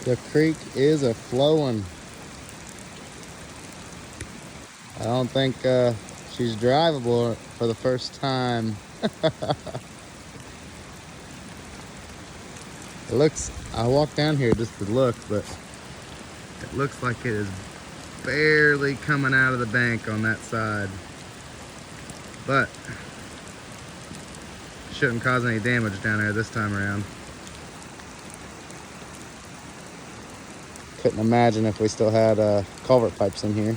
The creek is a flowing. I don't think she's drivable for the first time. It looks, I walked down here just to look, but it looks like it is barely coming out of the bank on that side. But shouldn't cause any damage down there this time around. Couldn't imagine if we still had culvert pipes in here.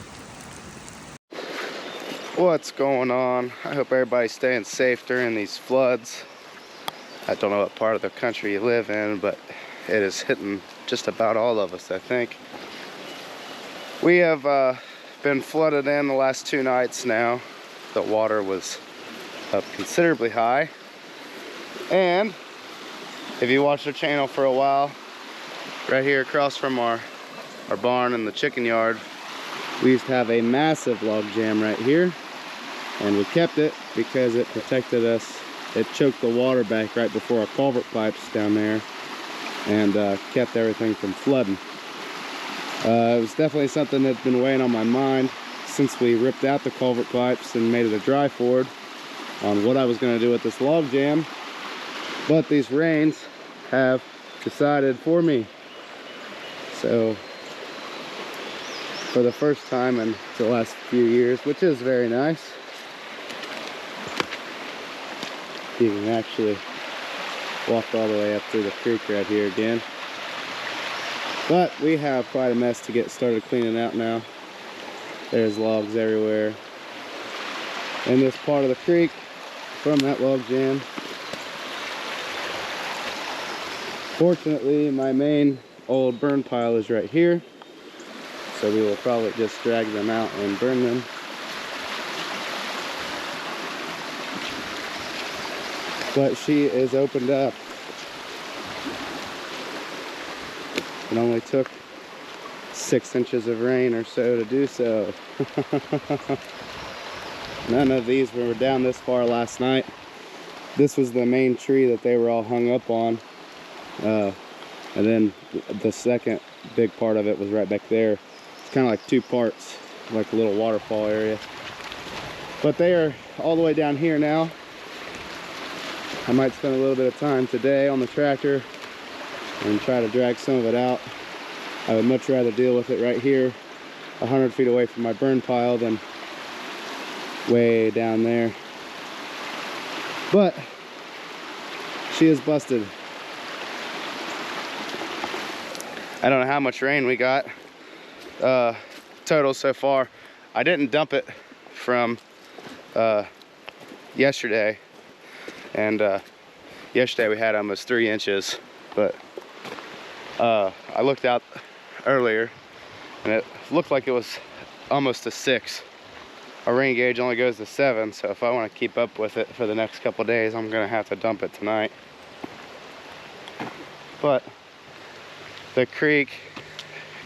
What's going on? I hope everybody's staying safe during these floods. I don't know what part of the country you live in, but it is hitting just about all of us, I think. We have been flooded in the last 2 nights now. The water was up considerably high. And if you watched our channel for a while, right here across from our barn and the chicken yard, we used to have a massive log jam right here, and we kept it because it protected us. It choked the water back right before our culvert pipes down there, and kept everything from flooding. It was definitely something that's been weighing on my mind since we ripped out the culvert pipes and made it a dry ford, on what I was going to do with this log jam. But these rains have decided for me. So for the first time in the last few years, which is very nice, you can actually walk all the way up through the creek right here again. But we have quite a mess to get started cleaning out now. There's logs everywhere in this part of the creek from that log jam. Fortunately, my main old burn pile is right here, so we will probably just drag them out and burn them. But she is opened up. It only took 6 inches of rain or so to do so. None of these were down this far last night. This was the main tree that they were all hung up on. And then the second big part of it was right back there. It's kind of like 2 parts, like a little waterfall area. But they are all the way down here now. I might spend a little bit of time today on the tractor and try to drag some of it out. I would much rather deal with it right here, 100 feet away from my burn pile, than way down there. But she is busted. I don't know how much rain we got total so far. I didn't dump it from yesterday, and yesterday we had almost 3 inches, but I looked out earlier and it looked like it was almost a 6. Our rain gauge only goes to 7, so if I want to keep up with it for the next couple days, I'm gonna have to dump it tonight. But the creek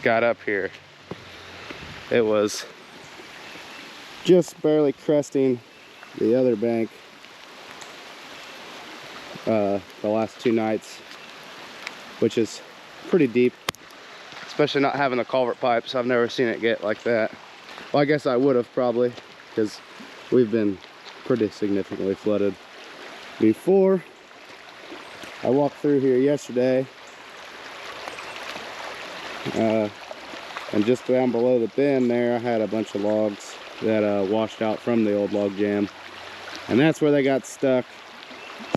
got up here. It was just barely cresting the other bank the last 2 nights, which is pretty deep, especially not having the culvert pipes. I've never seen it get like that. Well, I guess I would have probably, because we've been pretty significantly flooded before. I walked through here yesterday, and just down below the bend there, I had a bunch of logs that washed out from the old log jam, and that's where they got stuck.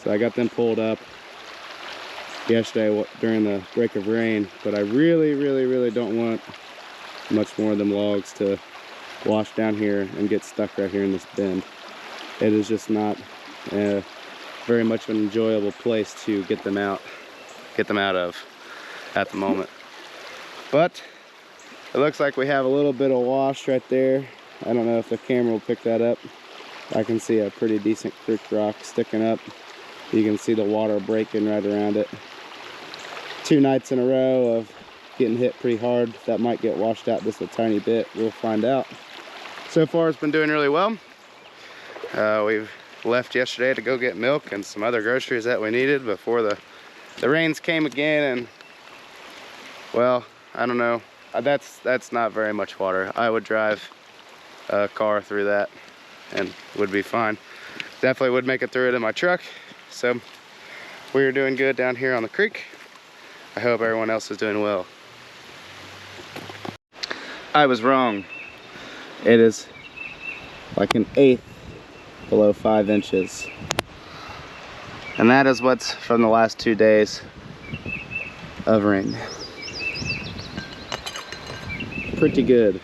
So I got them pulled up yesterday during the break of rain, but I really don't want much more of them logs to wash down here and get stuck right here in this bend. It is just not very much an enjoyable place to get them out of at the moment. But it looks like we have a little bit of wash right there. I don't know if the camera will pick that up. I can see a pretty decent creek rock sticking up. You can see the water breaking right around it. 2 nights in a row of getting hit pretty hard. That might get washed out just a tiny bit. We'll find out. So far, it's been doing really well. We've left yesterday to go get milk and some other groceries that we needed before the rains came again, and Well, I don't know. That's not very much water. I would drive a car through that and would be fine. Definitely would make it through it in my truck. So we're doing good down here on the creek. I hope everyone else is doing well. I was wrong. It is like an eighth below 5 inches. And that is what's from the last 2 days of rain. Pretty good.